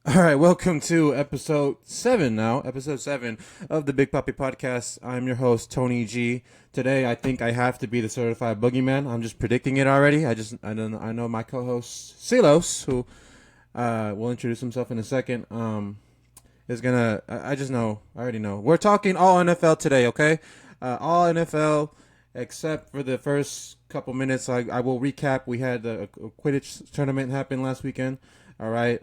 All right, welcome to episode 7 now. Episode 7 of the Big Papi podcast. I'm your host, Tony G. Today, I think I have to be the certified boogeyman. I'm just predicting it already. I know my co-host, Silos, who will introduce himself in a second, is gonna, I just know, I already know. We're talking all NFL today, okay? All NFL, except for the first couple minutes. I will recap. We had a Quidditch tournament happen last weekend. All right.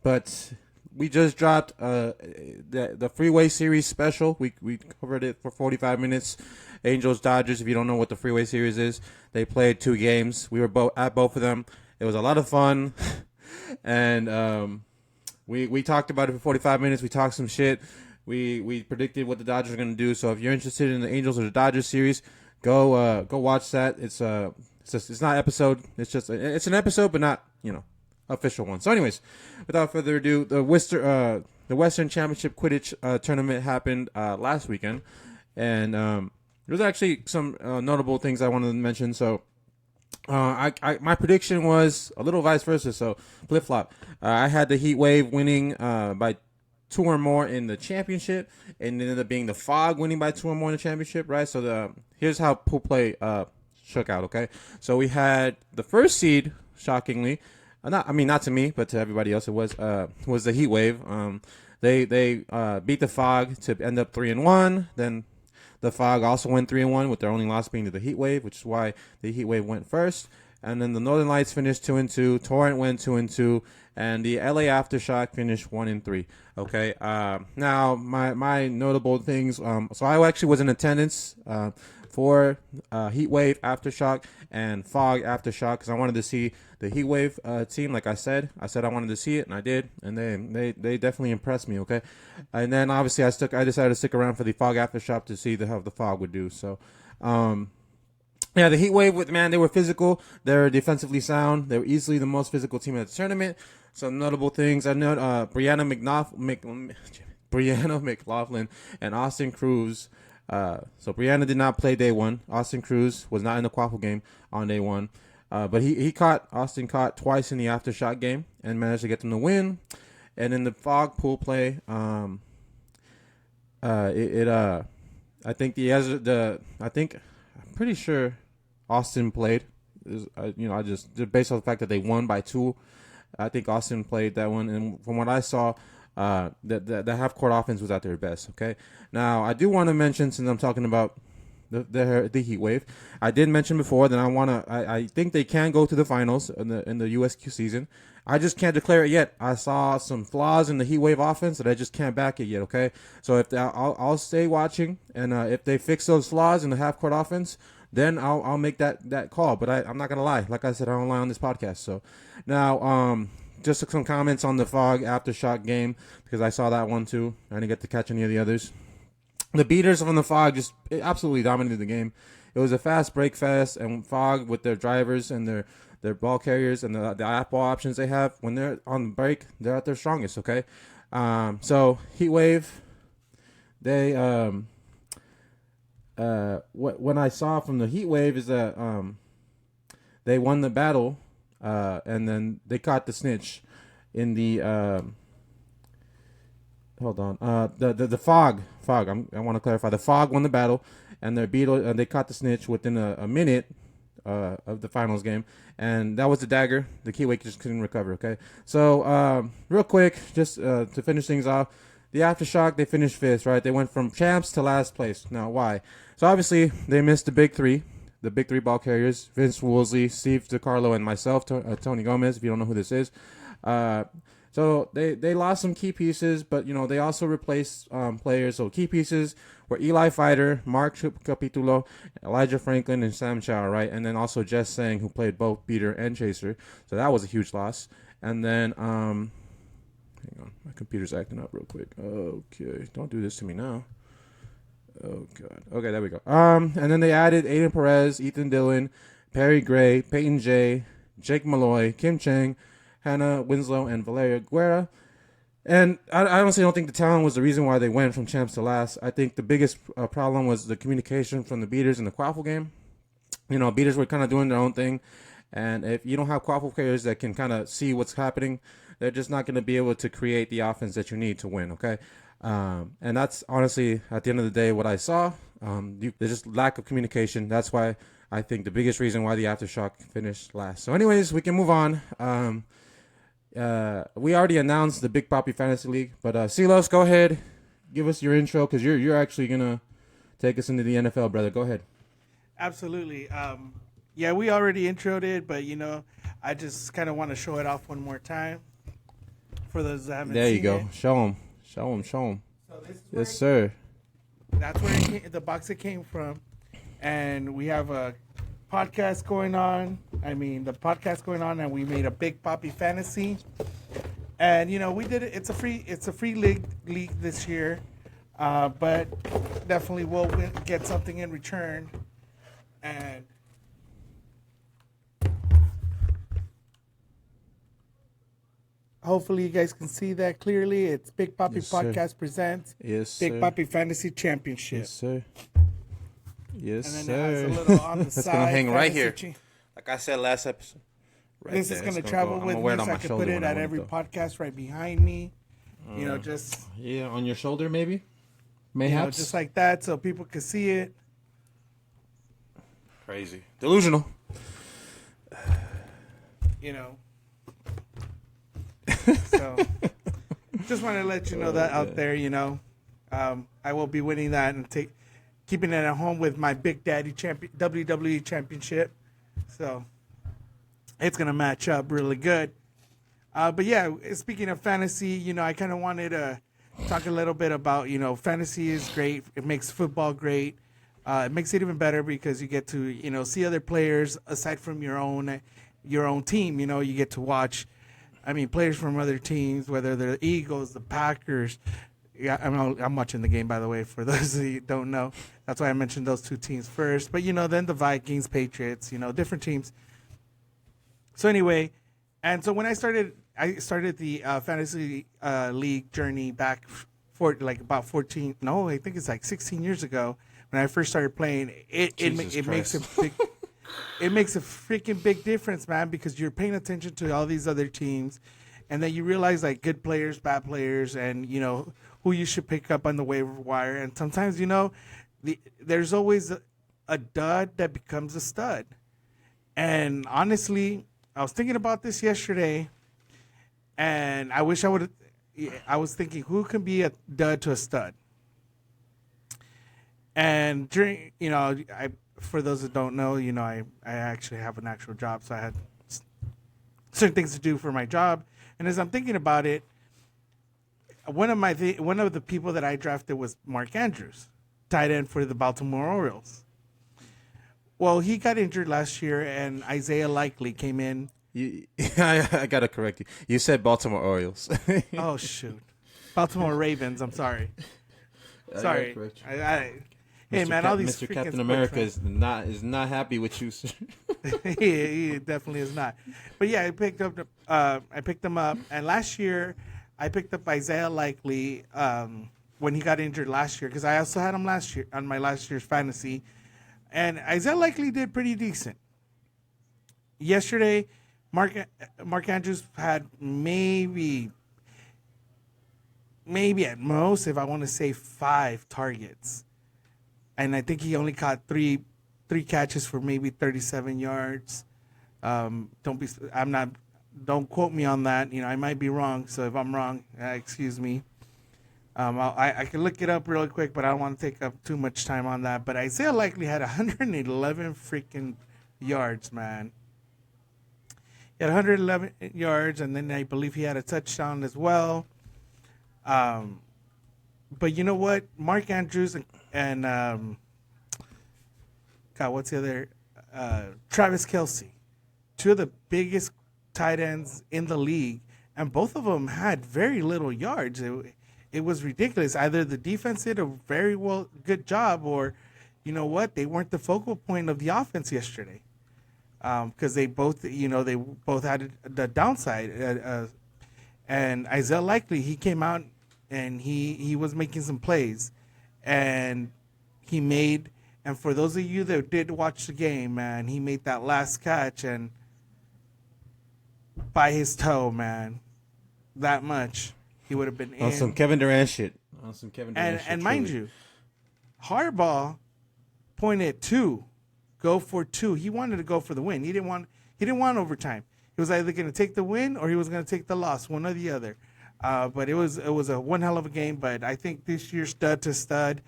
But we just dropped the Freeway Series special. We covered it for 45 minutes. Angels Dodgers. If you don't know what the Freeway Series is, they played 2 games. We were both at both of them. It was a lot of fun, and we talked about it for 45 minutes. We talked some shit. We predicted what the Dodgers are gonna do. So if you're interested in the Angels or the Dodgers series, go watch that. It's not episode. It's an episode, but not official one. So, anyways, without further ado, the Western Championship Quidditch tournament happened last weekend, and there's actually some notable things I wanted to mention. So, my prediction was a little vice versa. So, flip flop. I had the Heat Wave winning by 2 or more in the championship, and it ended up being the Fog winning by 2 or more in the championship. Right. So here's how pool play shook out. Okay. So we had the first seed, shockingly. Not to me, but to everybody else, it was the Heat Wave. They beat the Fog to end up 3-1. Then the Fog also went 3-1 with their only loss being to the Heat Wave, which is why the Heat Wave went first. And then the Northern Lights finished 2-2. Torrent went 2-2, and the LA Aftershock finished 1-3. Okay. Now my notable things. So I actually was in attendance for Heat Wave Aftershock and Fog Aftershock because I wanted to see the Heat Wave team. Like I said I wanted to see it, and I did, and they definitely impressed me. Okay, and then obviously I decided to stick around for the Fog Aftershock to see how the Fog would do. So. Yeah, the Heat Wave, they were physical. They're defensively sound. They were easily the most physical team at the tournament. Some notable things. I know Brianna McLaughlin and Austin Cruz. So Brianna did not play day one. Austin Cruz was not in the quaffle game on day one. But Austin caught twice in the aftershock game and managed to get them to win. And in the Fog pool play, I think I'm pretty sure Austin played. I just based on the fact that they won by 2. I think Austin played that one, and from what I saw, the half court offense was at their best. Okay, now I do want to mention, since I'm talking about the Heat Wave, I did mention before that I think they can go to the finals in the USQ season. I just can't declare it yet. I saw some flaws in the Heat Wave offense that I just can't back it yet. Okay, so I'll stay watching, and if they fix those flaws in the half court offense, then I'll make that call. But I'm not gonna lie. Like I said, I don't lie on this podcast. So now just some comments on the Fog Aftershock game because I saw that one too. I didn't get to catch any of the others. The beaters from the Fog just absolutely dominated the game. It was a fast break fest, and Fog with their drivers and their ball carriers and the apple options they have, when they're on break, they're at their strongest. Okay, so Heat Wave, they what I saw from the Heat Wave is that they won the battle, and then they caught the snitch in the hold on. The Fog. I want to clarify. The Fog won the battle, and they caught the snitch within a minute of the finals game, and that was the dagger. The Kiwi just couldn't recover. Okay, so real quick, just to finish things off, the Aftershock, they finished fifth. Right, they went from champs to last place. Now why? So obviously they missed the big three. The big three ball carriers: Vince Woolsey, Steve DiCarlo, and myself, Tony Gomez. If you don't know who this is. So they lost some key pieces, but they also replaced players. So key pieces were Eli Fighter, Mark Capitulo, Elijah Franklin, and Sam Chow, right? And then also Jess Sang, who played both beater and chaser. So that was a huge loss. And then hang on, my computer's acting up real quick. Okay, don't do this to me now. Oh god. Okay, there we go. And then they added Aiden Perez, Ethan Dillon, Perry Gray, Peyton J, Jake Malloy, Kim Chang, Hannah Winslow, and Valeria Guerra. And I honestly don't think the talent was the reason why they went from champs to last. I think the biggest problem was the communication from the beaters in the quaffle game. Beaters were kind of doing their own thing, And if you don't have qualified players that can kind of see what's happening, they're just not going to be able to create the offense that you need to win. Okay, and that's honestly at the end of the day what I saw. There's just lack of communication. That's why I think the biggest reason why the Aftershock finished last. So, anyways, we can move on. We already announced the Big Papi Fantasy League, but Silos, go ahead, give us your intro because you're actually gonna take us into the NFL, brother. Go ahead. Absolutely. Yeah, we already introed it, but I just kind of want to show it off one more time for those that haven't seen it. There you go. Show them. So this is yes, sir. That's where the box it came from, and we have a podcast going on. The podcast going on, and we made a Big Papi Fantasy, and we did it. It's a free league this year, but definitely we'll get something in return, and hopefully you guys can see that clearly. It's Big Papi Podcast presents Big Papi Fantasy Championship. Yes, sir. Yes, and then sir. it has a little on the That's side. gonna hang right here. Like I said last episode. Right this there. Is gonna travel with me, so I can put it at every podcast right behind me. Just on your shoulder, maybe. Mayhaps, just like that, so people can see it. Crazy, delusional. So, just want to let you know that out there. I will be winning that and keeping it at home with my Big Daddy WWE Championship. So it's gonna match up really good. But yeah, speaking of fantasy, I kind of wanted to talk a little bit about fantasy is great. It makes football great. It makes it even better because you get to see other players aside from your own team. You get to watch. Players from other teams, whether they're the Eagles, the Packers. Yeah, I'm watching the game, by the way, for those of you who don't know. That's why I mentioned those two teams first. But, then the Vikings, Patriots, different teams. So anyway, and so when I started the fantasy league journey back for about 14, no, I think it's like 16 years ago when I first started playing. It makes a big... It makes a freaking big difference, man, because you're paying attention to all these other teams, and then you realize like good players, bad players, and who you should pick up on the waiver wire. And sometimes there's always a dud that becomes a stud. And honestly, I was thinking about this yesterday, and I wish I would. I was thinking, who can be a dud to a stud? And during for those that don't know, I actually have an actual job, so I had certain things to do for my job. And as I'm thinking about it, one of the people that I drafted was Mark Andrews, tight end for the Baltimore Orioles. Well, he got injured last year, and Isaiah Likely came in. I gotta correct you. You said Baltimore Orioles. Oh shoot, Baltimore Ravens. I'm sorry. Sorry. Hey man, all these Mr. Captain America is not happy with you, sir. he definitely is not. But yeah, I picked him up, and last year I picked up Isaiah Likely when he got injured last year because I also had him last year on my last year's fantasy, and Isaiah Likely did pretty decent. Yesterday, Mark Andrews had maybe at most, if I want to say, 5 targets. And I think he only caught three catches for maybe 37 yards. Don't quote me on that. I might be wrong. So if I'm wrong, excuse me. I can look it up real quick, but I don't want to take up too much time on that. But Isaiah Likely had 111 freaking yards, man. He had 111 yards, and then I believe he had a touchdown as well. But you know what? Mark Andrews and what's the other? Travis Kelce. 2 of the biggest tight ends in the league, and both of them had very little yards. It was ridiculous. Either the defense did a very good job, or you know what? They weren't the focal point of the offense yesterday. Because they both had the downside. And Isaiah Likely, he came out and he was making some plays, and and for those of you that did watch the game, man, he made that last catch, and by his toe, man. That much. He would have been in. On some Kevin Durant shit. On some Kevin Durant shit. And mind you, Harbaugh pointed 2. Go for 2. He wanted to go for the win. He didn't want overtime. He was either going to take the win or he was going to take the loss, one or the other. But it was a one hell of a game. But I think this year stud to stud,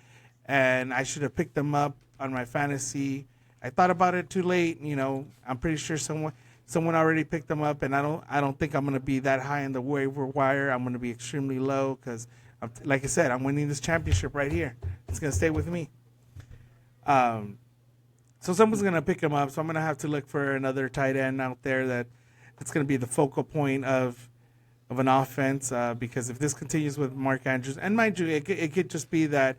and I should have picked them up on my fantasy. I thought about it too late. I'm pretty sure someone already picked them up, and I don't think I'm going to be that high in the waiver wire. I'm going to be extremely low because, like I said, I'm winning this championship right here. It's going to stay with me. So someone's going to pick him up, so I'm going to have to look for another tight end out there that's going to be the focal point of an offense, because if this continues with Mark Andrews, and mind you, it could just be that,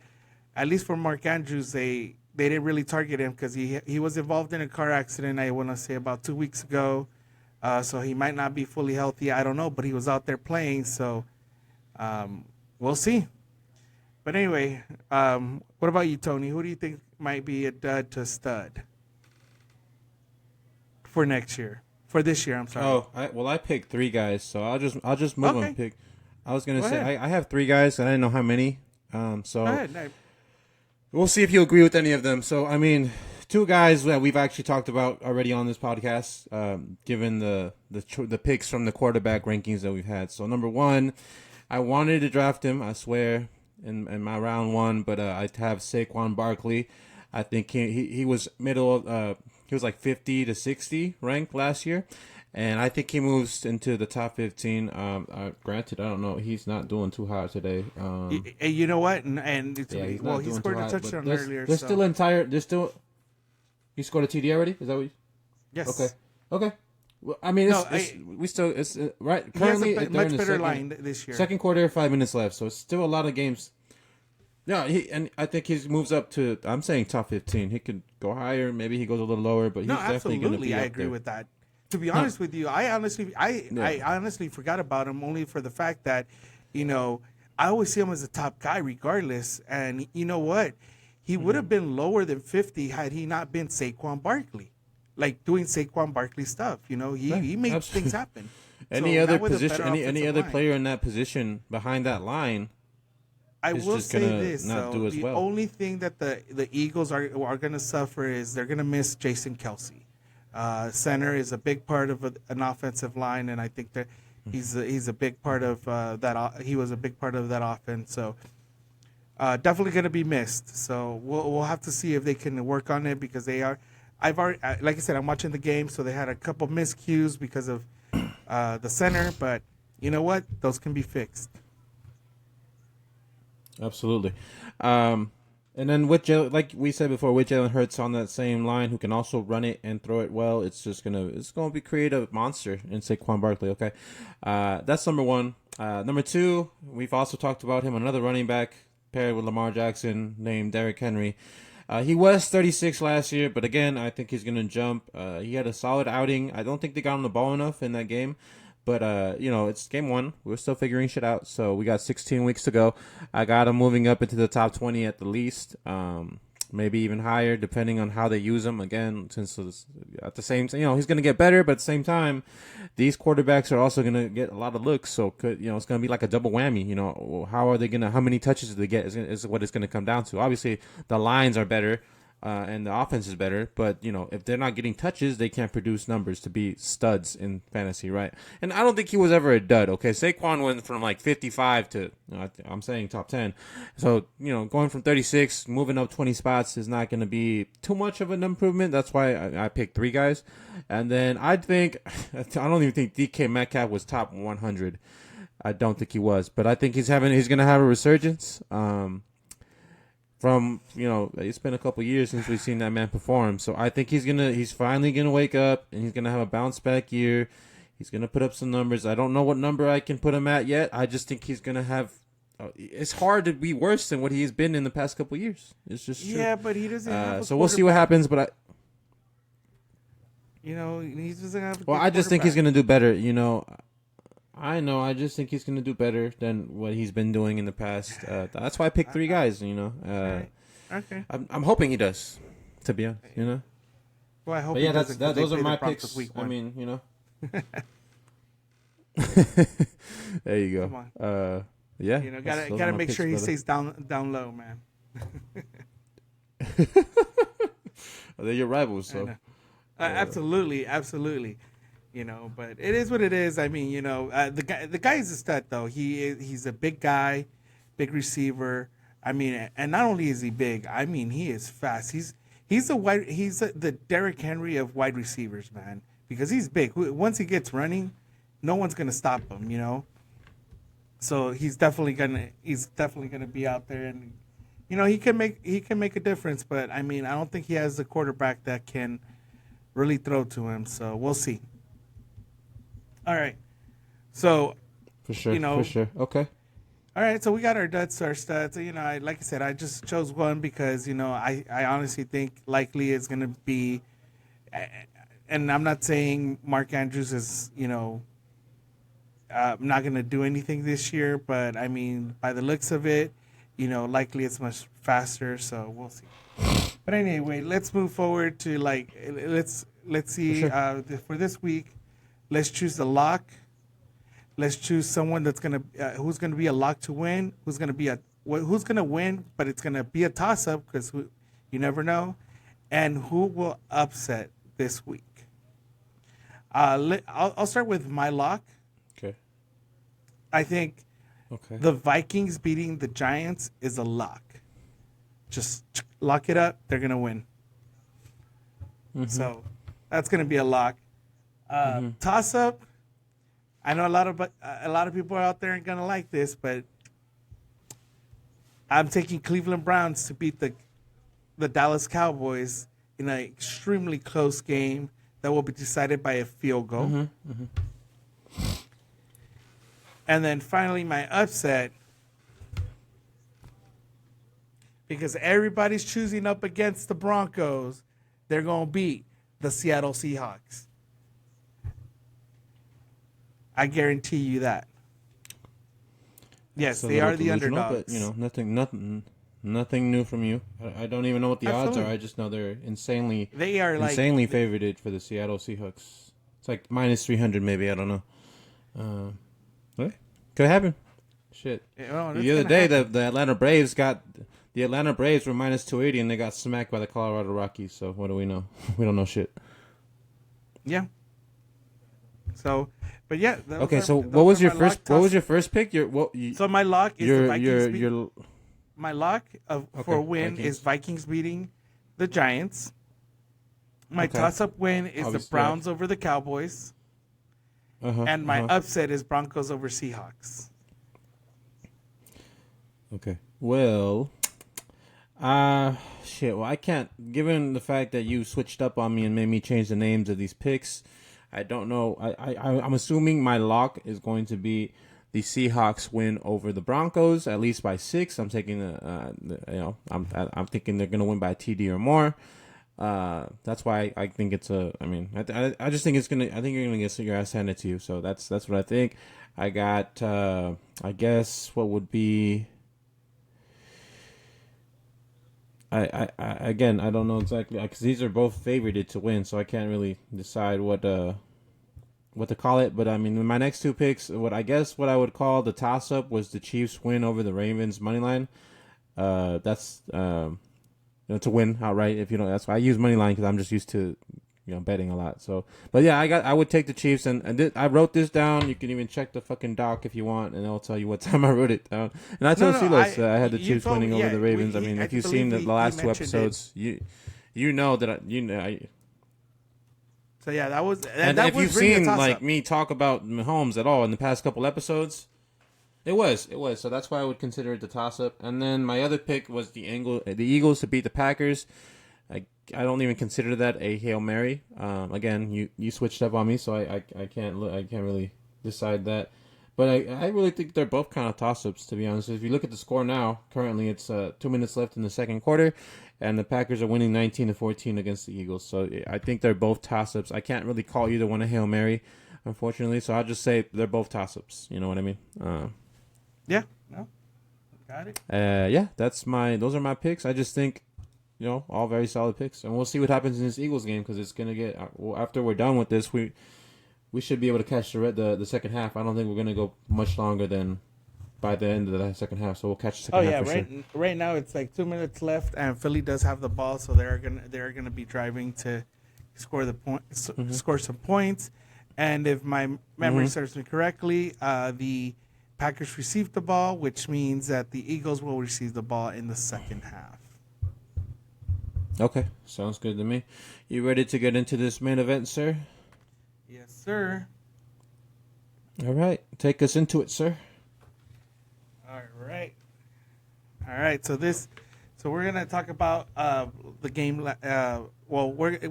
at least for Mark Andrews, they didn't really target him because he was involved in a car accident, I want to say about 2 weeks ago, so he might not be fully healthy, I don't know, but he was out there playing, so we'll see. But anyway, what about you, Tony? Who do you think might be a dud to stud for next year? For this year, I'm sorry. Oh, I picked 3 guys, so I'll just move Okay. and pick. I was gonna Go say ahead. I have 3 guys. I didn't know how many. So Go ahead. we'll see if you agree with any of them. So I mean, 2 guys that we've actually talked about already on this podcast, given the picks from the quarterback rankings that we've had. So number 1, I wanted to draft him, I swear, in my round 1, but I have Saquon Barkley. I think he was middle. He was like 50 to 60 ranked last year, and I think he moves into the top 15. Granted, I don't know. He's not doing too hot today. You know what? And He's he not doing scored too a hot, touchdown but earlier. There's so. still entire. There's still. He scored a TD already. Is that what? Yes. Okay. Well, I mean, No, we still it's right. He has Currently, a they're in much the better second, line this year. second quarter, 5 minutes left, so it's still a lot of games. Yeah, and I think he moves up to. I'm saying top 15. He could go higher. Maybe he goes a little lower, but he's No, definitely going to absolutely, be I up agree there. with that. To be honest with you, I honestly forgot about him only for the fact that, I always see him as a top guy regardless. And you know what? He would have been lower than 50 had he not been Saquon Barkley, like doing Saquon Barkley stuff. He makes absolutely. things happen. Any So other that was a position, better any offensive other line. player in that position behind that line, I is will just say gonna this, not though. do as The well. only thing that the Eagles are going to suffer is they're going to miss Jason Kelsey. Center is a big part of an offensive line, and I think that he's a big part of that. He was a big part of that offense, so definitely going to be missed. So we'll have to see if they can work on it because they are. I've already, like I said, I'm watching the game, so they had a couple miscues because of the center, but you know what? Those can be fixed. Absolutely. And then with like we said before, with Jalen Hurts on that same line, who can also run it and throw it well, it's gonna be create a monster in Saquon Barkley. Okay, that's number 1. Number 2, we've also talked about him, another running back paired with Lamar Jackson named Derrick Henry. He was 36 last year, but again, I think he's gonna jump. He had a solid outing. I don't think they got him the ball enough in that game. But, it's game 1. We're still figuring shit out. So we got 16 weeks to go. I got him moving up into the top 20 at the least. Maybe even higher, depending on how they use him. Again, since it's at the same time, he's going to get better. But at the same time, these quarterbacks are also going to get a lot of looks. So, it's going to be like a double whammy. How many touches do they get is what it's going to come down to. Obviously, the lines are better. And the offense is better, but if they're not getting touches, they can't produce numbers to be studs in fantasy, right? And I don't think he was ever a dud. Okay, Saquon went from like 55 to I'm saying top 10, so going from 36, moving up 20 spots is not going to be too much of an improvement. That's why I picked 3 guys, and then I don't even think DK Metcalf was top 100. I don't think he was, but I think he's going to have a resurgence. From it's been a couple years since we've seen that man perform, so I think he's finally gonna wake up and he's gonna have a bounce back year. He's gonna put up some numbers. I don't know what number I can put him at yet. I just think he's gonna have. It's hard to be worse than what he's been in the past couple years. It's just true. Yeah, but he doesn't. Have a so we'll see what happens. But he doesn't have. well, I just think he's gonna do better. I know. I just think he's going to do better than what he's been doing in the past. That's why I picked 3 guys. Okay. I'm hoping he does. To be honest, Well, I hope. But yeah, he doesn't, 'cause they those are play the my Broncos picks. week I 1. mean, There you go. Come on. Yeah. You know, those are gotta my make picks, sure he brother. stays down low, man. They're your rivals, I so. know. Absolutely. You know, but it is what it is. I mean, you know, the guy is a stud though. He's a big guy, big receiver. I mean, and not only is he big, I mean, he is fast. He's the Derrick Henry of wide receivers, man, because he's big. Once he gets running, no one's gonna stop him. You know, so he's definitely gonna be out there, and you know, he can make a difference. But I mean, I don't think he has a quarterback that can really throw to him. So we'll see. All right. So, For sure. you know, For sure. Okay. all right. So we got our duds, our studs. You know, like I said, I just chose one because, you know, I honestly think likely is going to be, and I'm not saying Mark Andrews is, you know, not going to do anything this year, but I mean, by the looks of it, you know, likely it's much faster. So we'll see. But anyway, let's move forward to let's see For sure. for this week. Let's choose the lock. Let's choose someone that's who's gonna be a lock to win. Who's gonna win, but it's gonna be a toss up because you never know, and who will upset this week. I'll start with my lock. Okay. I think Okay. the Vikings beating the Giants is a lock. Just lock it up. They're gonna win. So that's gonna be a lock. Toss up. I know a lot of people out there aren't gonna like this, but I'm taking Cleveland Browns to beat the Dallas Cowboys in an extremely close game that will be decided by a field goal. And then finally, my upset, because everybody's choosing up against the Broncos, they're gonna beat the Seattle Seahawks. I guarantee you that. Yes, It's a they little are the delusional, underdogs. but you know, nothing new from you. I don't even know what the odds Absolutely. are. I just know they're insanely They are favored for the Seattle Seahawks. It's like minus 300, maybe. I don't know. What? Could happen. Shit. The other day, the Atlanta Braves were minus 280, and they got smacked by the Colorado Rockies. So what do we know? We don't know shit. Yeah. So, but yeah. Okay, so what was your first pick? So my lock is the Vikings. My lock for a win Vikings. is Vikings beating the Giants. My Okay. toss-up win is Obviously, the Browns over the Cowboys. And my upset is Broncos over Seahawks. Okay. Well, shit. Well, I can't. Given the fact that you switched up on me and made me change the names of these picks, I don't know. I'm assuming my lock is going to be the Seahawks win over the Broncos, at least by 6. I'm taking I'm thinking they're gonna win by a TD or more. That's why I think it's a. I mean, I just think it's gonna. I think you're gonna get your ass handed to you. So that's what I think. I got. I guess what would be. Again, I don't know exactly because these are both favorited to win, so I can't really decide what to call it. But I mean, my next two picks, what I would call the toss up was the Chiefs win over the Ravens money line. That's to win outright. If you know, that's why I use money line because I'm just used to betting a lot. So, but yeah, I would take the Chiefs, and I wrote this down. You can even check the fucking doc if you want, and it'll tell you what time I wrote it down. And I told Silas I had the Chiefs winning over the Ravens. I mean, if you've seen the last two episodes, you know that So yeah, that was. And that if was you've really a seen toss-up. like me talk about Mahomes at all in the past couple episodes, it was. So that's why I would consider it the toss-up. And then my other pick was the Eagles to beat the Packers. I don't even consider that a Hail Mary. Again, you switched up on me, so I can't really decide that. But I really think they're both kind of toss-ups, to be honest. If you look at the score now, currently it's 2 minutes left in the second quarter, and the Packers are winning 19-14 against the Eagles. So I think they're both toss-ups. I can't really call either one a Hail Mary, unfortunately. So I'll just say they're both toss-ups. You know what I mean? Yeah. No. Got it. Yeah, those are my picks. I just think, all very solid picks, and we'll see what happens in this Eagles game because it's gonna get after we're done with this, we we should be able to catch the second half. I don't think we're gonna go much longer than by the end of the second half. So we'll catch the second half for sure. Right now it's like 2 minutes left, and Philly does have the ball, so they're gonna be driving to score score some points. And if my memory serves me correctly, the Packers received the ball, which means that the Eagles will receive the ball in the second half. Okay, sounds good to me. You ready to get into this main event, sir? Yes, sir. All right, take us into it, sir. All right. So we're gonna talk about the game. We're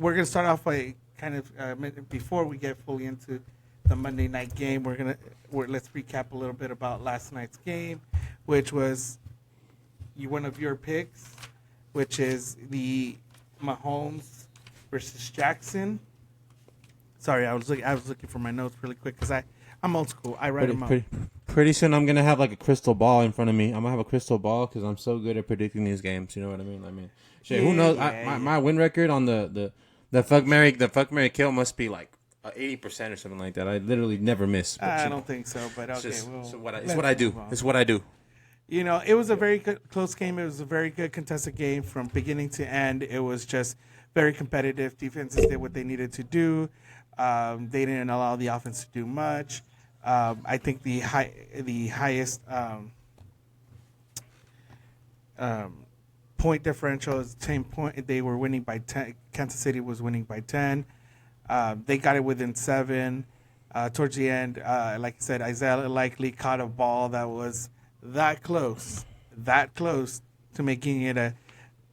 gonna start off by kind of before we get fully into the Monday night game. Let's recap a little bit about last night's game, which was one of your picks, which is the Mahomes versus Jackson. Sorry, I was looking for my notes really quick because I'm old school. I write them out. Pretty soon I'm gonna have like a crystal ball in front of me. I'm gonna have a crystal ball because I'm so good at predicting these games. You know what I mean? Shit, who knows? My win record on the fuck Mary kill must be like 80% or something like that. I literally never miss. I don't think so, but okay. It's what I do. It's what I do. You know, it was a very close game. It was a very good contested game from beginning to end. It was just very competitive. Defenses did what they needed to do. They didn't allow the offense to do much. I think the highest point differential is 10 point. They were winning by 10. Kansas City was winning by 10. They got it within 7. Towards the end, like I said, Isaiah likely caught a ball that was that close to making it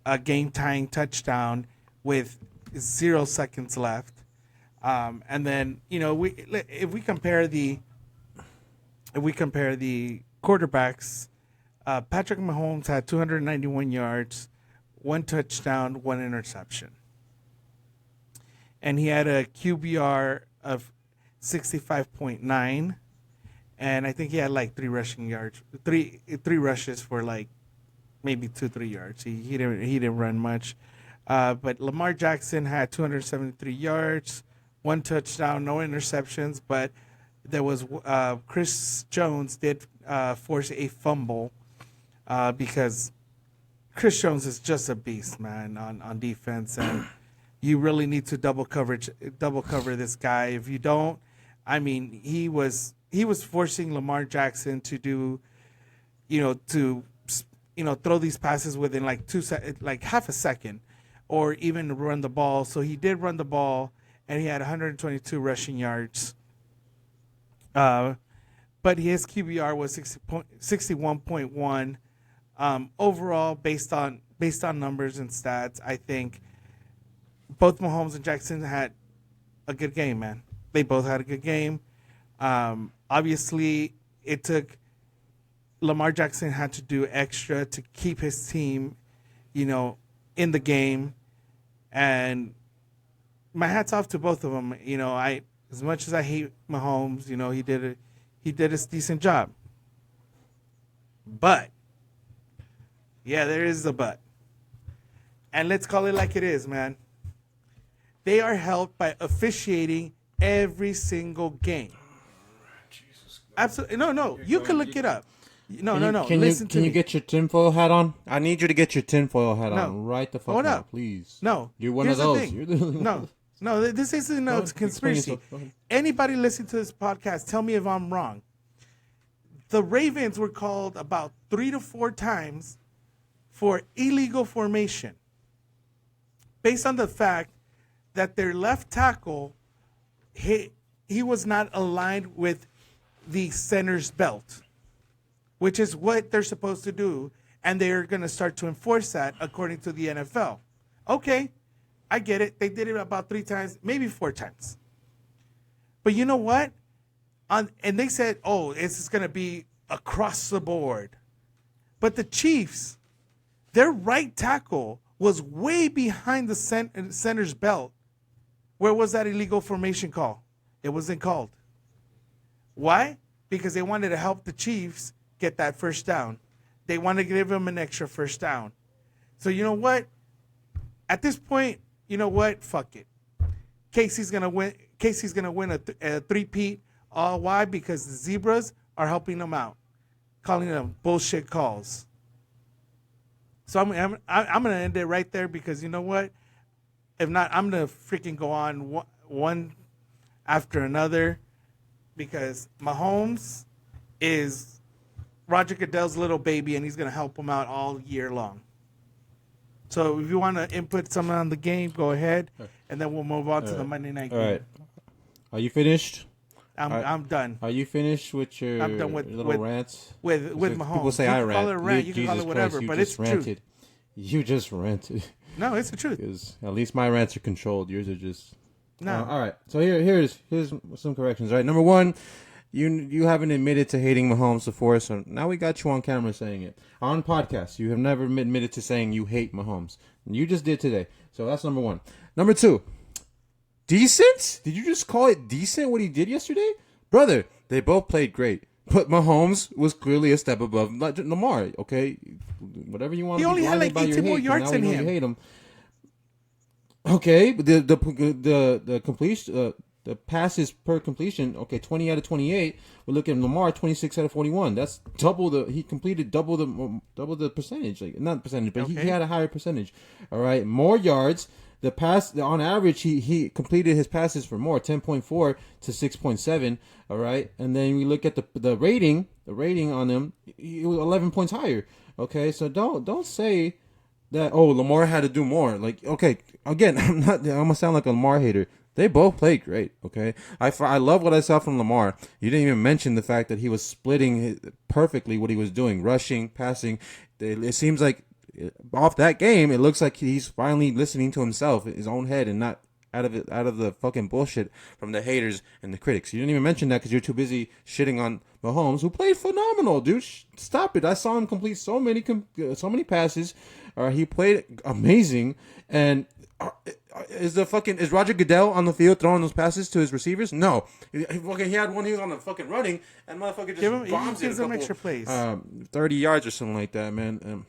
a game-tying touchdown with 0 seconds left. And then, you know, if we compare the quarterbacks, Patrick Mahomes had 291 yards, 1 touchdown, 1 interception. And he had a QBR of 65.9. And I think he had like 3 rushing yards, three rushes for like maybe 2-3 yards. He didn't run much. But Lamar Jackson had 273 yards, 1 touchdown, no interceptions. But there was Chris Jones did force a fumble because Chris Jones is just a beast, man, on defense, and you really need to double cover this guy. If you don't, I mean, he was forcing Lamar Jackson to do, throw these passes within like half a second, or even run the ball. So he did run the ball, and he had 122 rushing yards. But his QBR was 61.1. Overall, based on numbers and stats, I think both Mahomes and Jackson had a good game, man. They both had a good game. Obviously, it took Lamar Jackson had to do extra to keep his team, in the game. And my hat's off to both of them. As much as I hate Mahomes, he did a decent job. But, yeah, there is a but. And let's call it like it is, man. They are helped by officiating every single game. Absolutely. No. You can look it up. No. Can you get your tinfoil hat on? I need you to get your tinfoil hat on right the fuck now, please. No. You're one of those. No, this isn't a conspiracy. Anybody listening to this podcast, tell me if I'm wrong. The Ravens were called about 3 to 4 times for illegal formation based on the fact that their left tackle, he was not aligned with the center's belt, which is what they're supposed to do, and they're going to start to enforce that according to the NFL. Okay, I get it. They did it about 3 times, maybe 4 times. But you know what? And they said, this is going to be across the board. But the Chiefs, their right tackle was way behind the center's belt. Where was that illegal formation call? It wasn't called. Why? Because they wanted to help the Chiefs get that first down. They wanted to give them an extra first down. So you know what? At this point, you know what? Fuck it. Casey's gonna win. Casey's going to win a three-peat. All why? Because the Zebras are helping them out, calling them bullshit calls. So I'm going to end it right there because you know what? If not, I'm going to freaking go on one after another because Mahomes is Roger Goodell's little baby and he's going to help him out all year long. So if you want to input something on the game, go ahead, and then we'll move on to the Monday night game. All right. Are you finished? I'm done. Are you finished with your I'm done with little rants? With Mahomes. People say I rant. Call it a rant. You can call it whatever, but it's the truth. You just ranted. No, it's the truth. Because at least my rants are controlled. Yours are just... No. All right. So here's some corrections. All right. Number one, you haven't admitted to hating Mahomes before, so now we got you on camera saying it. On podcast, you have never admitted to saying you hate Mahomes. You just did today. So that's number one. Number two, decent? Did you just call it decent what he did yesterday? Brother, they both played great. But Mahomes was clearly a step above Lamar, okay? Whatever you want to do. He only had like 18 more yards than him. You hate him. Okay, but the completion, the passes per completion, okay, 20 out of 28. We're looking at Lamar, 26 out of 41. That's he completed double the percentage, like not percentage, but he had a higher percentage. All right, more yards. The pass on average, he completed his passes for more, 10.4 to 6.7. All right, and then we look at the rating on him, he was 11 points higher. Okay, so don't say that Lamar had to do more. Like, okay, again, I'm gonna sound like a Lamar hater. They both played great, okay? I love what I saw from Lamar. You didn't even mention the fact that he was splitting perfectly what he was doing, rushing, passing. It seems like off that game, it looks like he's finally listening to himself, his own head, and not out of the fucking bullshit from the haters and the critics. You didn't even mention that because you're too busy shitting on Mahomes, who played phenomenal, dude. Stop it! I saw him complete so many passes. He played amazing, and. Is Roger Goodell on the field throwing those passes to his receivers? No. He had one. He was on the fucking running, and motherfucker just bombs it a couple, extra plays. 30 yards or something like that, man.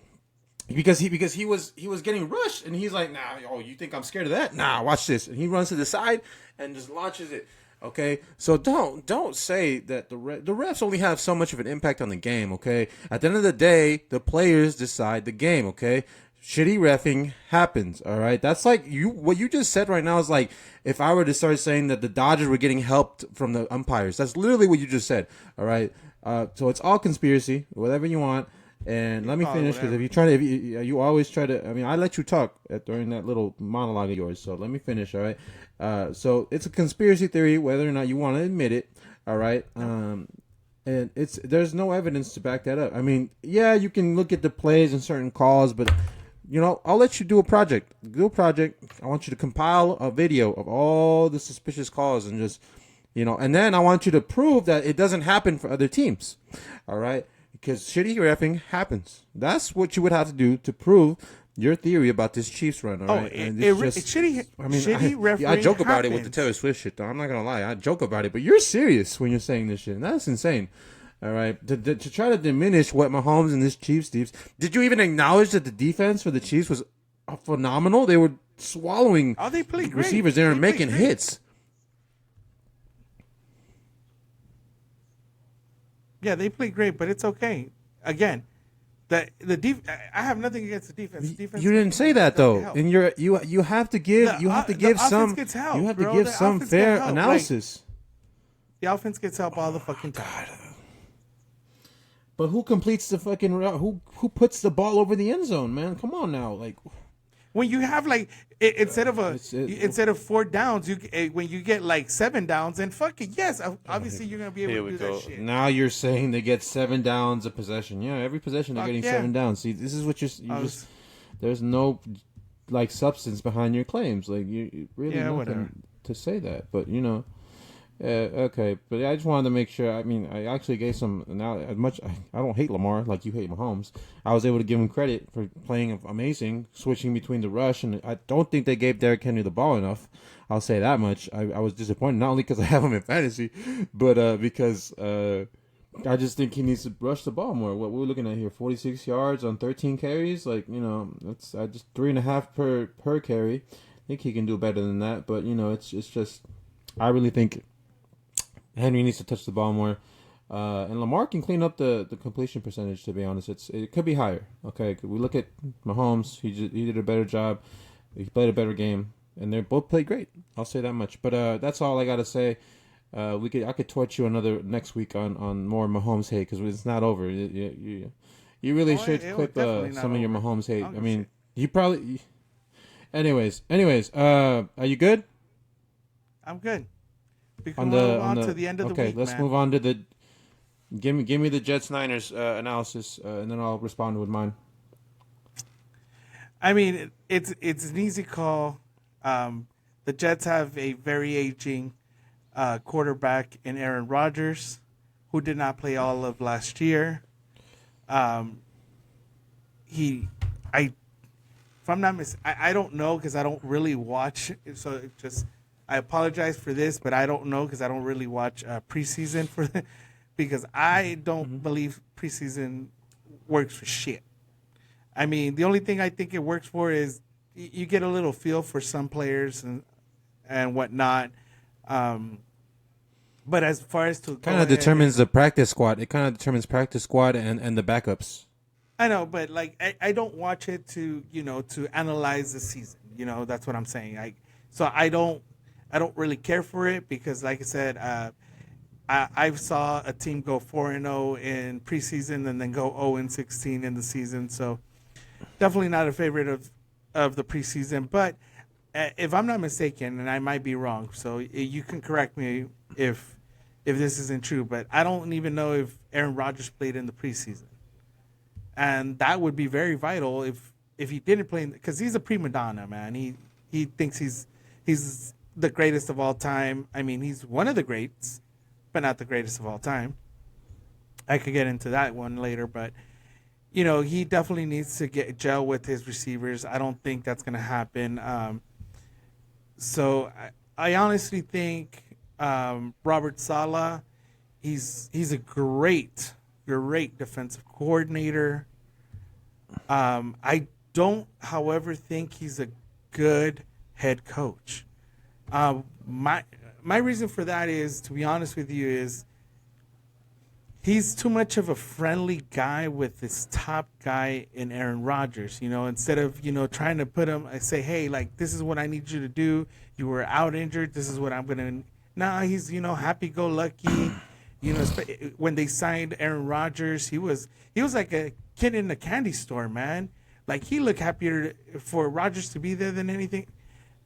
Because he was getting rushed, and he's like, nah, you think I'm scared of that? Nah, watch this. And he runs to the side and just launches it. Okay, so don't say that the refs only have so much of an impact on the game. Okay, at the end of the day, the players decide the game. Okay. Shitty reffing happens, all right? That's like what you just said right now is like if I were to start saying that the Dodgers were getting helped from the umpires. That's literally what you just said, all right? So it's all conspiracy, whatever you want. And let me finish because if you always try to. I mean, I let you talk during that little monologue of yours. So let me finish, all right? So it's a conspiracy theory, whether or not you want to admit it, all right? And there's no evidence to back that up. I mean, yeah, you can look at the plays and certain calls, but. I'll let you do a project. I want you to compile a video of all the suspicious calls and just, and then I want you to prove that it doesn't happen for other teams. All right? Because shitty reffing happens. That's what you would have to do to prove your theory about this Chiefs run. All right? Shitty refereeing I joke about happens. it with the Taylor Swift shit, though. I'm not going to lie. I joke about it, but you're serious when you're saying this shit. And that's insane. All right, to try to diminish what Mahomes and this Chiefs teams. Did you even acknowledge that the defense for the Chiefs was phenomenal? They were swallowing they played receivers. Great. They were making hits. Yeah, they played great, but it's okay. Again, I have nothing against the defense. You didn't say that though, and you have to give some fair analysis. The offense gets help all the fucking time. But who completes the fucking who puts the ball over the end zone, man? Come on now, like when you have like instead of 4 downs, when you get like 7 downs, and fuck it, yes, obviously you're gonna be able to do that shit. Now you're saying they get 7 downs a possession. Yeah, every possession they're getting 7 downs. See, this is what there's no like substance behind your claims. Like you really nothing to say that, but okay, but I just wanted to make sure. I mean, I actually gave some. Now, as much I don't hate Lamar like you hate Mahomes. I was able to give him credit for playing amazing, switching between the rush, and I don't think they gave Derrick Henry the ball enough. I'll say that much. I was disappointed not only because I have him in fantasy, but because I just think he needs to rush the ball more. What we're looking at here, 46 yards on 13 carries. Like that's just 3.5 per carry. I think he can do better than that, but it's just. I really think Henry needs to touch the ball more. And Lamar can clean up the completion percentage. To be honest, it could be higher. Okay, we look at Mahomes. He did a better job. He played a better game, and they both played great. I'll say that much. But that's all I gotta say. I could torch you another next week on more Mahomes hate because it's not over. You really should clip some of your Mahomes hate. I mean, you probably. Anyways, are you good? I'm good. We can move on to the end of the week. Okay, let's move on to the. Give me the Jets Niners analysis, and then I'll respond with mine. I mean, it's an easy call. The Jets have a very aging quarterback in Aaron Rodgers, who did not play all of last year. If I'm not I don't know because I don't really watch. So I apologize for this, but I don't know because I don't really watch preseason because I don't believe preseason works for shit. I mean, the only thing I think it works for is you get a little feel for some players and whatnot. But as far as to kind of determines the practice squad. It kind of determines practice squad and the backups. I know, but like I don't watch it to analyze the season. That's what I'm saying. So I don't really care for it because, like I said, I saw a team go 4-0 in preseason and then go 0-16 in the season. So definitely not a favorite of the preseason. But if I'm not mistaken, and I might be wrong, so you can correct me if this isn't true. But I don't even know if Aaron Rodgers played in the preseason, and that would be very vital if he didn't play because he's a prima donna, man. He thinks he's the greatest of all time. I mean, he's one of the greats, but not the greatest of all time. I could get into that one later, but he definitely needs to gel with his receivers. I don't think that's going to happen. So I honestly think Robert Saleh, he's a great defensive coordinator. I don't, however, think he's a good head coach. My reason for that is, to be honest with you, is he's too much of a friendly guy with this top guy in Aaron Rodgers. Instead of trying to put him, I say, hey, like this is what I need you to do. You were out injured. This is what I'm gonna. Nah, he's happy-go-lucky. When they signed Aaron Rodgers, he was like a kid in a candy store, man. Like he looked happier for Rodgers to be there than anything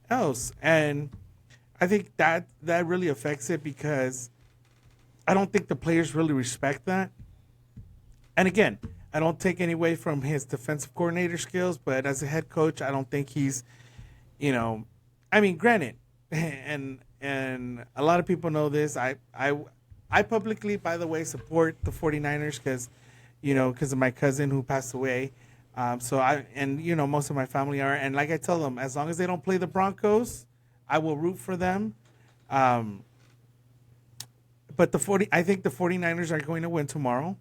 else, and I think that really affects it because I don't think the players really respect that. And again, I don't take any away from his defensive coordinator skills, but as a head coach, I don't think he's, I mean, granted, and a lot of people know this. I publicly, by the way, support the 49ers because of my cousin who passed away. Most of my family are. And like I tell them, as long as they don't play the Broncos, I will root for them. But I think the 49ers are going to win tomorrow.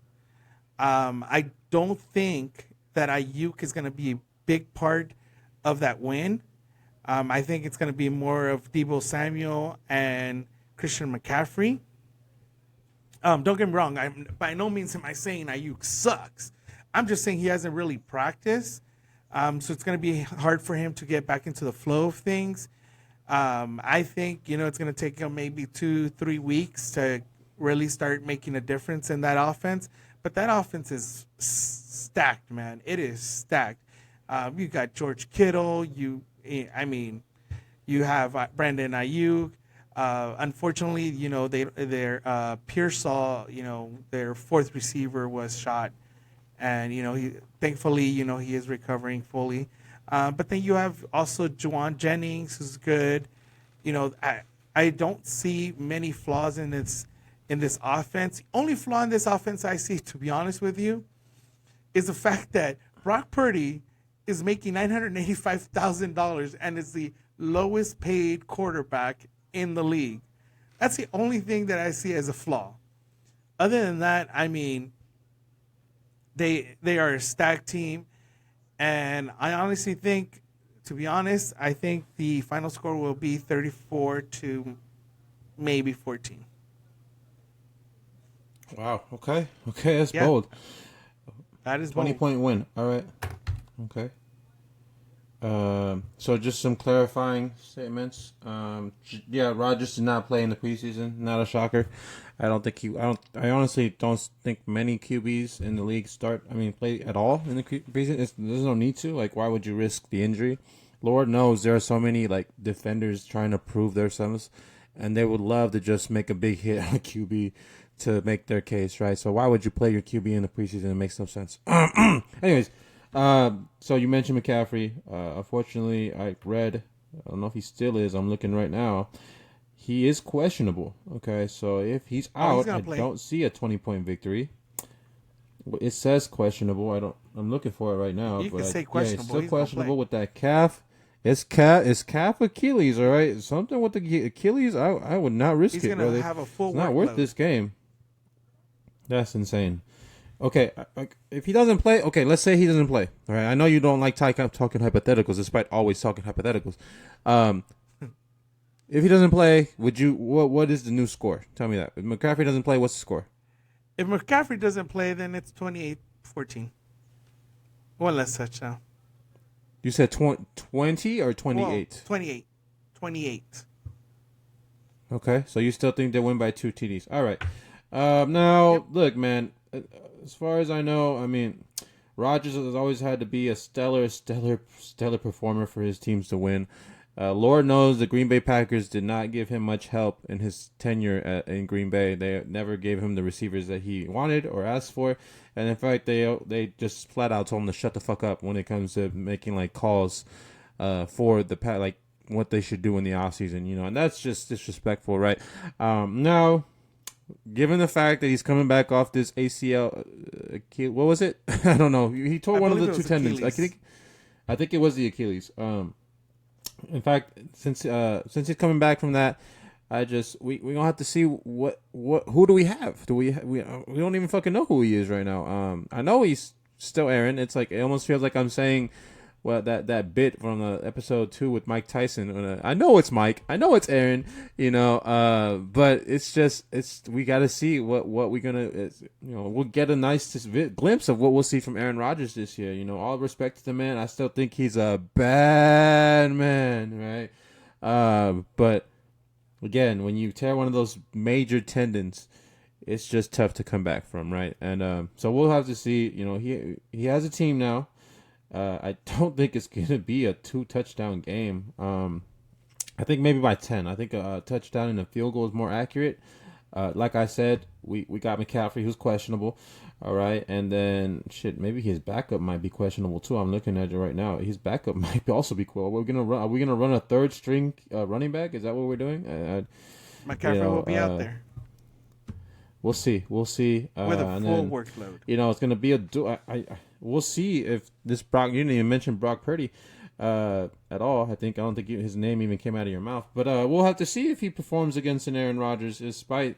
I don't think that Ayuk is going to be a big part of that win. I think it's going to be more of Deebo Samuel and Christian McCaffrey. Don't get me wrong. By no means am I saying Ayuk sucks. I'm just saying he hasn't really practiced. So it's going to be hard for him to get back into the flow of things. I think, it's going to take him maybe 2-3 weeks to really start making a difference in that offense. But that offense is stacked, man. It is stacked. You got George Kittle. You have Brandon Ayuk. Unfortunately, their Pearsall, their fourth receiver was shot. And, thankfully, he is recovering fully. But then you have also Juwan Jennings, who's good. I don't see many flaws in this offense. The only flaw in this offense I see, to be honest with you, is the fact that Brock Purdy is making $985,000 and is the lowest paid quarterback in the league. That's the only thing that I see as a flaw. Other than that, I mean, they are a stacked team. And I honestly think, to be honest, I think the final score will be 34-17. maybe 14. Wow. Okay. That's Yeah. bold. That is 20-point win. All right. Okay. So just some clarifying statements. Yeah, Rodgers did not play in the preseason. Not a shocker. I honestly don't think many QBs in the league play at all in the preseason. There's no need to. Like, why would you risk the injury? Lord knows there are so many like defenders trying to prove themselves, and they would love to just make a big hit on a QB to make their case, right? So why would you play your QB in the preseason? It makes no sense. Anyways. So you mentioned McCaffrey. Unfortunately, I don't know if he still is. I'm looking right now. He is questionable. Okay, so if he's out, I don't see a 20-point victory. It says questionable. I'm looking for it right now. You can say questionable. Yeah, it's still questionable with that calf. It's calf Achilles. All right, something with the Achilles. I would not risk it. He's gonna have a full. It's not worth this game. That's insane. Okay, if he doesn't play, okay, let's say he doesn't play. All right, I know you don't like talking hypotheticals, despite always talking hypotheticals. If he doesn't play, what is the new score? Tell me that. If McCaffrey doesn't play, what's the score? If McCaffrey doesn't play, then it's 28-14. One less touchdown. You said 20 or 28? Well, 28. Okay, so you still think they win by 2 TDs. All right. Now, Look, man, as far as I know, I mean, Rodgers has always had to be a stellar performer for his teams to win. Lord knows the Green Bay Packers did not give him much help in his tenure in Green Bay. They never gave him the receivers that he wanted or asked for, and in fact, they just flat out told him to shut the fuck up when it comes to making like calls for the what they should do in the offseason, and that's just disrespectful, right? Now, given the fact that he's coming back off this ACL, what was it? I don't know. He tore one of the two tendons. I think it was the Achilles. In fact, since he's coming back from that, we gonna have to see who do we have? We don't even fucking know who he is right now. I know he's still Aaron. It's like it almost feels like I'm saying. Well, that bit from episode 2 with Mike Tyson. I know it's Mike. I know it's Aaron. But we got to see what we're gonna. We'll get a nice glimpse of what we'll see from Aaron Rodgers this year. All respect to the man. I still think he's a bad man, right? But again, when you tear one of those major tendons, it's just tough to come back from, right? And so we'll have to see. He has a team now. I don't think it's going to be a 2-touchdown game. I think maybe by 10. I think a touchdown and a field goal is more accurate. Like I said, we got McCaffrey, who's questionable. All right. And then, maybe his backup might be questionable, too. I'm looking at it right now. His backup might also be cool. Are we going to run a third-string running back? Is that what we're doing? McCaffrey will be out there. We'll see. With a full workload. It's going to be we'll see if this Brock. You didn't even mention Brock Purdy at all. I don't think his name even came out of your mouth. But we'll have to see if he performs against an Aaron Rodgers, despite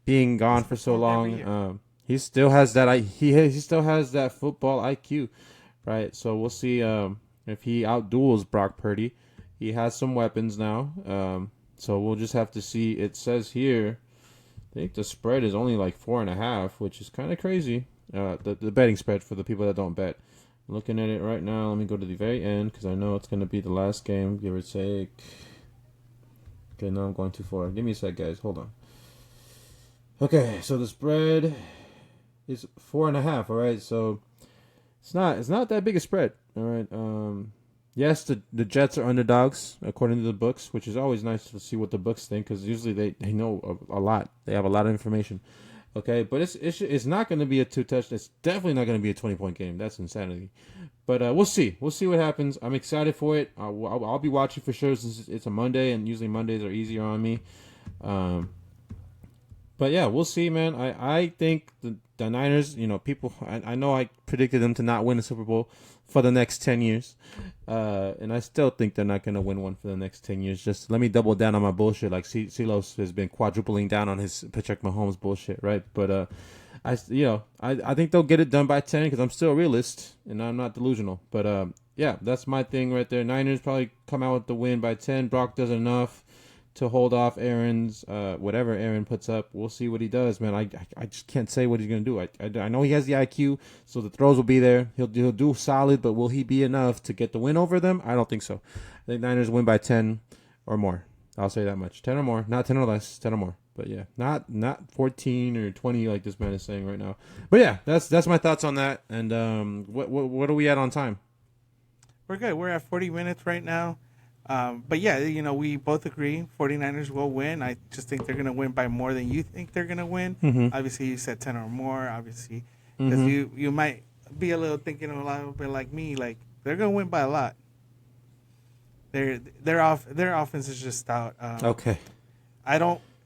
being gone for so long. He still has that. He still has that football IQ, right? So we'll see if he outduels Brock Purdy. He has some weapons now. So we'll just have to see. It says here, I think the spread is only like 4.5, which is kind of crazy. The betting spread for the people that don't bet. I'm looking at it right now. Let me go to the very end because I know it's going to be the last game, give or take. Okay, no, I'm going too far. Give me a sec, guys. Hold on. Okay, so the spread is 4.5. All right, so it's not that big a spread. All right. Yes, the Jets are underdogs according to the books, which is always nice to see what the books think because usually they know a lot. They have a lot of information. Okay, but it's not going to be a 2-touchdown. It's definitely not going to be a 20-point game. That's insanity. But we'll see. We'll see what happens. I'm excited for it. I'll be watching for sure since it's a Monday, and usually Mondays are easier on me. But yeah, we'll see, man. I think the Niners, people, I know I predicted them to not win a Super Bowl for the next 10 years. And I still think they're not going to win one for the next 10 years. Just let me double down on my bullshit. Like Silos has been quadrupling down on his Patrick Mahomes bullshit, right? But I think they'll get it done by 10 because I'm still a realist and I'm not delusional. But yeah, that's my thing right there. Niners probably come out with the win by 10. Brock does enough to hold off Aaron's whatever Aaron puts up. We'll see what he does, man. I just can't say what he's gonna do. I know he has the IQ, so the throws will be there. He'll do solid, but will he be enough to get the win over them? I don't think so. I think Niners win by 10 or more. I'll say that much. 10 or more, not 10 or less. 10 or more. But yeah, not 14 or 20 like this man is saying right now. But yeah, that's my thoughts on that. And what are we at on time? We're good. We're at 40 minutes right now. But yeah, we both agree 49ers will win. I just think they're going to win by more than you think they're going to win. Mm-hmm. Obviously, you said 10 or more, obviously. Because you might be a little thinking a little bit like me, like they're going to win by a lot. Their offense is just stout. Okay.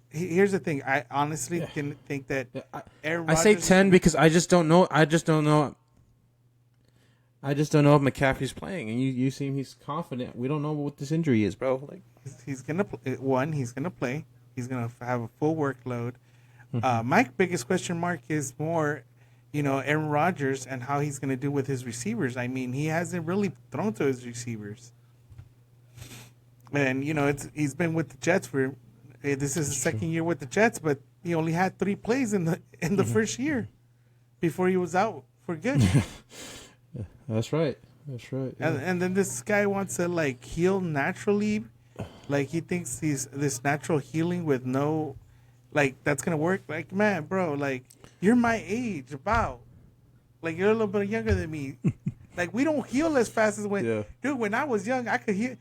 Here's the thing. I honestly didn't think that Aaron Rodgers... I say 10 because I just don't know. I just don't know if McCaffrey's playing, and you seem he's confident. We don't know what this injury is, bro. Like he's gonna he's gonna play. He's gonna have a full workload. My biggest question mark is more, Aaron Rodgers and how he's gonna do with his receivers. I mean, he hasn't really thrown to his receivers, and he's been with the Jets for. This is his second year with the Jets, but he only had 3 plays in the first year before he was out for good. That's right. Yeah. And then this guy wants to heal naturally, like he thinks he's this natural healing with no, that's gonna work. Like, man, bro, you're my age, about, you're a little bit younger than me. We don't heal as fast as dude. When I was young, I could heal.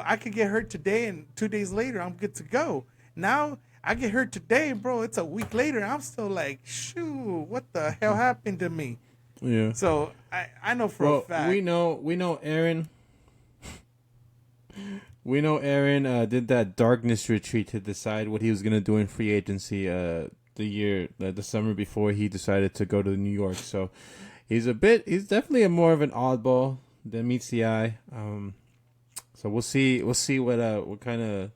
I could get hurt today, and 2 days later, I'm good to go. Now I get hurt today, bro. It's a week later. I'm still like, shoot, what the hell happened to me? Yeah. So I know for a fact. We know Aaron. We know Aaron did that darkness retreat to decide what he was gonna do in free agency. The summer before he decided to go to New York. So he's definitely more of an oddball than meets the eye. So we'll see what kind of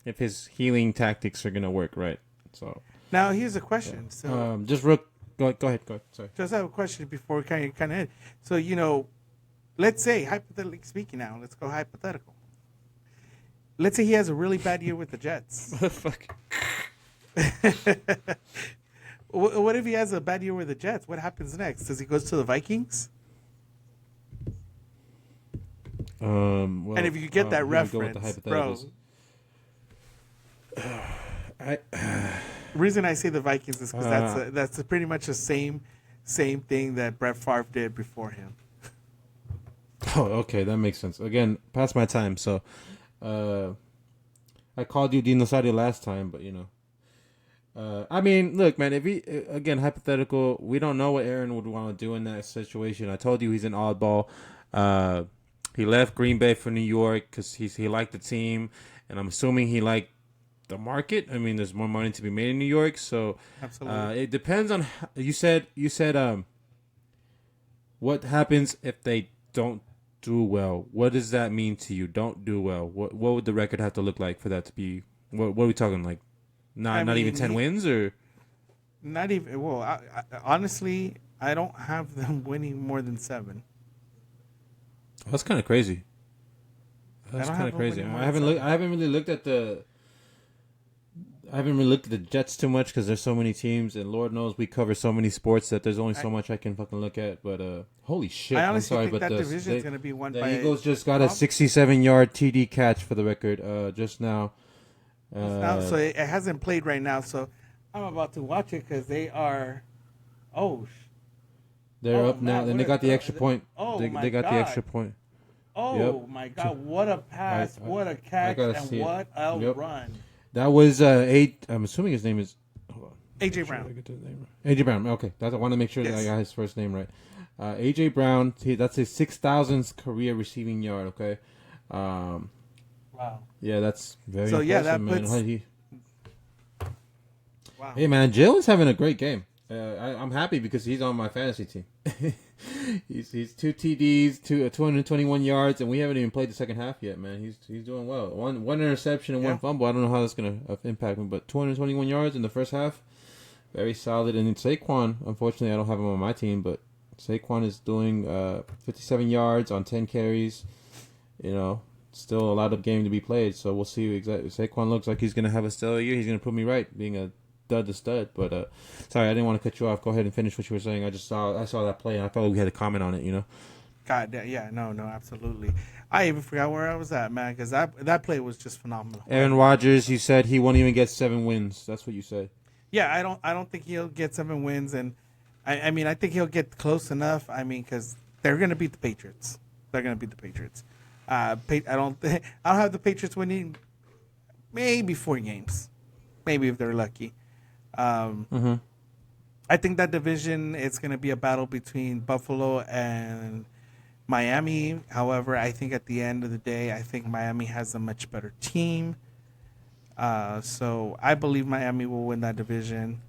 if his healing tactics are gonna work, right? So now here's a question. So go ahead. Sorry. Just have a question before we kind of end. So let's say hypothetically speaking, now let's go hypothetical. Let's say he has a really bad year with the Jets. Fuck. What if he has a bad year with the Jets? What happens next? Does he go to the Vikings? Well, and if you get that reference, bro. Reason I say the Vikings is because that's pretty much the same thing that Brett Favre did before him. Oh, okay, that makes sense. Again, past my time. So, I called you Dinosario last time, but I mean, look, man. If he again hypothetical, we don't know what Aaron would want to do in that situation. I told you he's an oddball. He left Green Bay for New York because he liked the team, and I'm assuming he liked the market. I mean, there's more money to be made in New York, so absolutely. It depends on. You said what happens if they don't do well? What does that mean to you? Don't do well. What would the record have to look like for that to be? What are we talking like? Not even 10 wins or? Not even. Well, I, honestly, I don't have them winning more than 7. That's kind of crazy. That's kind of crazy. I haven't really looked at the Jets too much because there's so many teams, and Lord knows we cover so many sports that there's only so much I can fucking look at. But holy shit! I honestly I'm sorry, think but that division is going to be won by the Eagles. Just got a 67-yard TD catch for the record just now. So it hasn't played right now. So I'm about to watch it because they are. They're up now, and they got the extra point. They got the extra point. Oh, my God. What a pass, what a catch, and what a run. That was I'm assuming his name is... A.J. Brown. A.J. Brown, okay. I want to make sure that I got his first name right. A.J. Brown, that's his 6,000th career receiving yard, okay? Wow. Yeah, that's very impressive, that man. puts... Wow. Hey, man, Jalen's having a great game. I'm happy because he's on my fantasy team. he's 2 TDs, 221 yards, and we haven't even played the second half yet, man. He's doing well. One interception and one fumble. I don't know how that's gonna impact him, but 221 yards in the first half, very solid. And then Saquon, unfortunately, I don't have him on my team, but Saquon is doing 57 yards on 10 carries. still a lot of game to be played. So we'll see exactly. Saquon looks like he's gonna have a stellar year. He's gonna prove me right, being a dud to stud. But sorry, I didn't want to cut you off. Go ahead and finish what you were saying. I saw that play and I felt like we had a comment on it. You know. God, yeah, no, absolutely. I even forgot where I was at, man, because that play was just phenomenal. Aaron Rodgers, you said he won't even get 7 wins. That's what you said. Yeah, I don't think he'll get 7 wins, and I mean, I think he'll get close enough. I mean, because they're gonna beat the Patriots. They're gonna beat the Patriots. I don't have the Patriots winning maybe 4 games, maybe if they're lucky. I think that division it's gonna be a battle between Buffalo and Miami. However, I think at the end of the day, I think Miami has a much better team. So I believe Miami will win that division.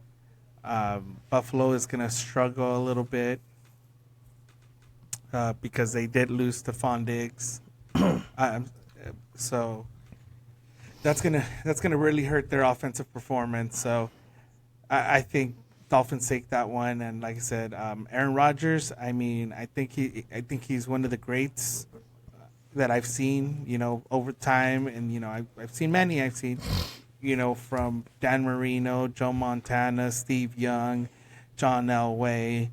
Buffalo is going to struggle a little bit because they did lose to Stephon Diggs. So that's gonna really hurt their offensive performance. So I think Dolphins take that one. And like I said, Aaron Rodgers. I mean, I think he's one of the greats that I've seen. You know, over time, and you know, I've seen many. I've seen, you know, from Dan Marino, Joe Montana, Steve Young, John Elway.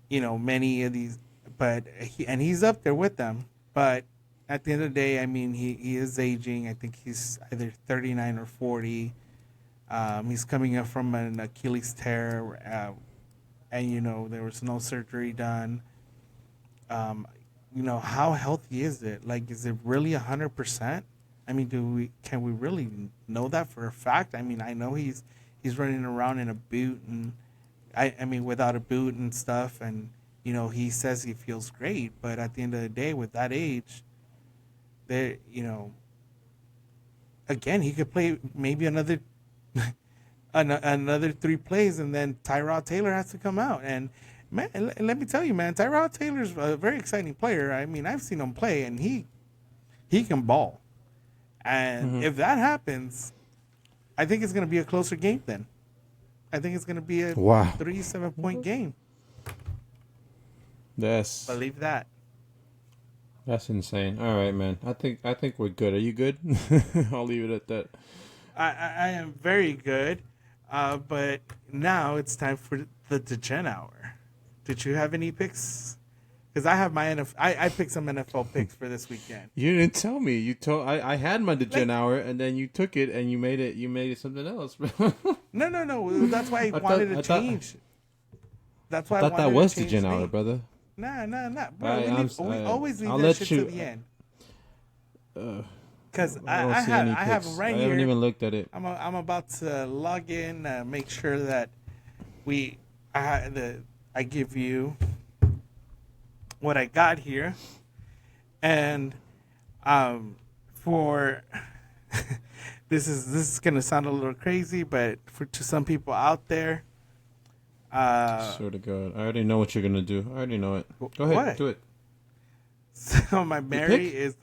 You know, many of these, but he's up there with them. But at the end of the day, I mean, he is aging. I think he's either 39 or 40. He's coming up from an Achilles tear, and you know there was no surgery done. You know, how healthy is it? Like, is it really 100%? I mean, can we really know that for a fact? I mean, I know he's running around in a boot, and I mean without a boot and stuff, and you know he says he feels great, but at the end of the day, with that age, there, you know, again he could play maybe another 3 plays, and then Tyrod Taylor has to come out. And man, let me tell you, man, Tyrod Taylor's a very exciting player. I mean, I've seen him play, and he can ball. And if that happens, I think it's going to be a closer game then. I think it's going to be a 3-7-point game. Yes. Believe that. That's insane. All right, man. I think we're good. Are you good? I'll leave it at that. I am very good. But now it's time for the Degen Hour. Did you have any picks? Because I have my NFL. I picked some NFL picks for this weekend. You didn't tell me. You told I had my Degen Hour, and then you took it and you made it something else. No. That's why I wanted to change. That's why I thought that was Degen Hour, brother. Nah. Bro, we always leave that shit to the end. Because I have them right here. I haven't even looked at it. I'm about to log in, make sure that I give you what I got here, and for this is gonna sound a little crazy, but to some people out there, swear to God, I already know what you're gonna do. I already know it. Go ahead, do it. So my Mary is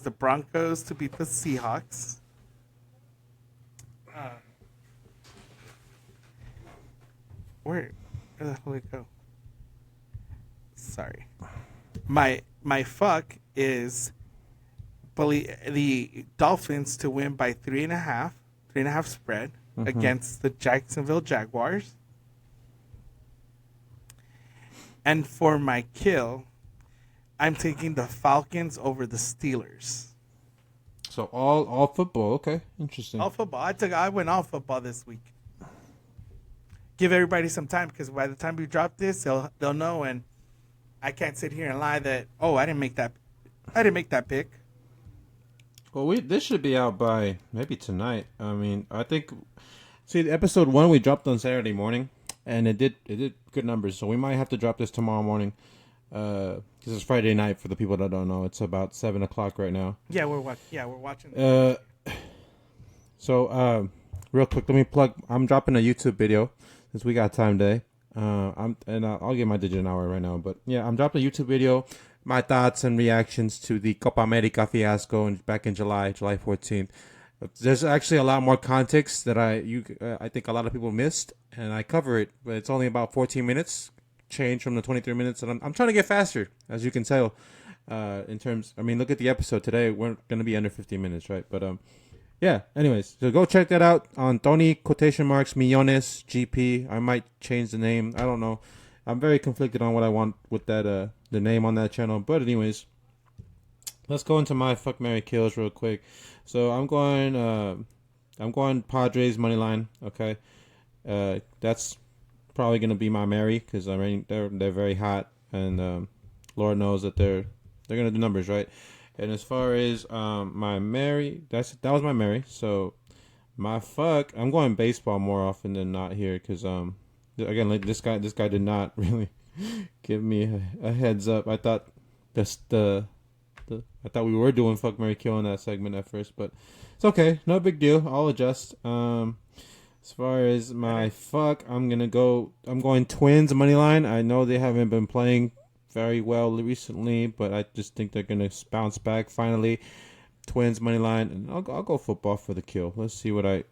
the Broncos to beat the Seahawks. Where the hell did it go? Sorry. My fuck is the Dolphins to win by 3.5 spread against the Jacksonville Jaguars. And for my kill, I'm taking the Falcons over the Steelers. So all football, okay, interesting. All football. I went all football this week. Give everybody some time, because by the time we drop this, they'll know, and I can't sit here and lie that I didn't make that pick. Well, this should be out by maybe tonight. I mean, I think the episode 1 we dropped on Saturday morning, and it did good numbers. So we might have to drop this tomorrow morning. Because it's Friday night for the people that don't know. It's about 7:00 right now. Yeah, we're watching. So real quick, let me plug. I'm dropping a YouTube video since we got time today. I'll get my Degen Hour right now. But yeah, I'm dropping a YouTube video, my thoughts and reactions to the Copa America fiasco back in July 14th. There's actually a lot more context that I think a lot of people missed, and I cover it, but it's only about 14 minutes. Change from the 23 minutes, and I'm trying to get faster, as you can tell. In terms, I mean, look at the episode today. We're gonna be under 15 minutes, right? But yeah. Anyways, so go check that out on Tony quotation marks Millones GP. I might change the name. I don't know. I'm very conflicted on what I want with that the name on that channel. But anyways, let's go into my fuck Mary kills real quick. So I'm going Padres money line. Okay, that's probably gonna be my Mary because I mean they're very hot and Lord knows that they're gonna do numbers, right? And as far as my Mary, that was my Mary. So my fuck, I'm going baseball more often than not here because again, like this guy did not really give me a heads up. I thought I thought we were doing fuck Mary kill in that segment at first, but it's okay, no big deal. I'll adjust. As far as my fuck, I'm going Twins money line. I know they haven't been playing very well recently, but I just think they're gonna bounce back finally. Twins money line, and I'll go football for the kill. Let's see what I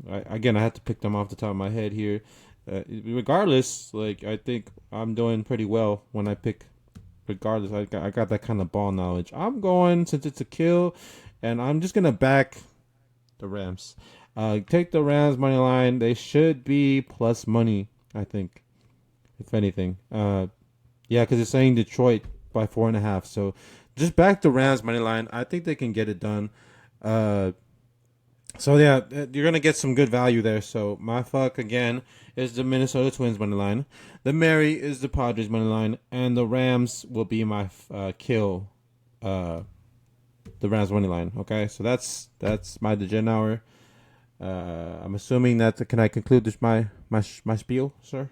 have to pick them off the top of my head here. Regardless, like I think I'm doing pretty well when I pick. Regardless, I got that kind of ball knowledge. I'm going since it's a kill, and I'm just gonna back the Rams. Take the Rams money line. They should be plus money, I think, if anything. Yeah, because it's saying Detroit by 4.5. So just back the Rams money line. I think they can get it done. So yeah, you're gonna get some good value there. So my fuck again is the Minnesota Twins money line. The Mary is the Padres money line, and the Rams will be my kill. The Rams money line. Okay, so that's my Degen hour. I'm assuming that can I conclude this my spiel, sir?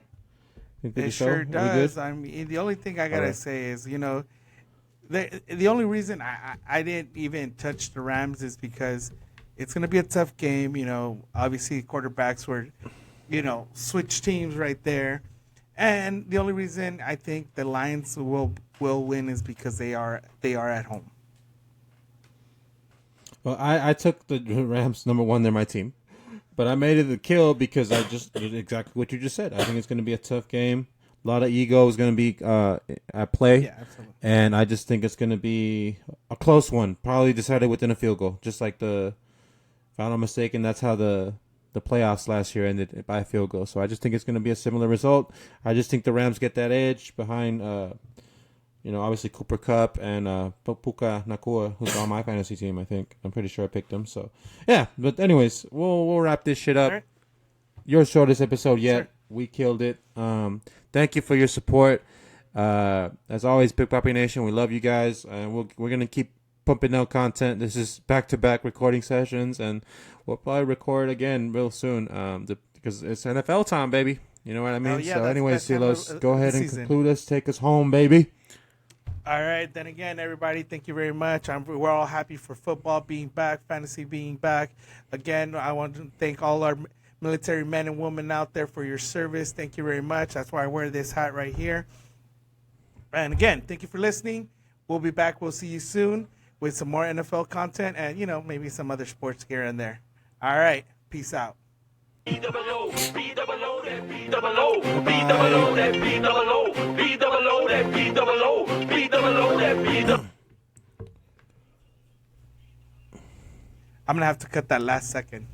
It sure does. I mean, the only thing I gotta say is, the only reason I didn't even touch the Rams is because it's gonna be a tough game. Obviously quarterbacks were, switch teams right there, and the only reason I think the Lions will win is because they are at home. Well, I took the Rams number one. They're my team. But I made it a kill because I just did exactly what you just said. I think it's going to be a tough game. A lot of ego is going to be at play. Yeah, absolutely. And I just think it's going to be a close one. Probably decided within a field goal. Just like if I'm not mistaken, that's how the playoffs last year ended by a field goal. So I just think it's going to be a similar result. I just think the Rams get that edge behind, obviously Cooper Kupp and Puka Nakua, who's on my fantasy team, I think. I'm pretty sure I picked him. So, yeah. But anyways, we'll wrap this shit up. Right. Your shortest episode yet. Sure. We killed it. Thank you for your support. As always, Big Papi Nation, we love you guys. And we're going to keep pumping out content. This is back-to-back recording sessions. And we'll probably record again real soon because it's NFL time, baby. You know what I mean? Oh, yeah, so anyways, Silos, go ahead and conclude us. Take us home, baby. All right, then again, everybody, thank you very much. We're all happy for football being back, fantasy being back. Again, I want to thank all our military men and women out there for your service. Thank you very much. That's why I wear this hat right here. And again, thank you for listening. We'll be back. We'll see you soon with some more NFL content and, maybe some other sports here and there. All right, peace out. I'm going to have to cut that last second.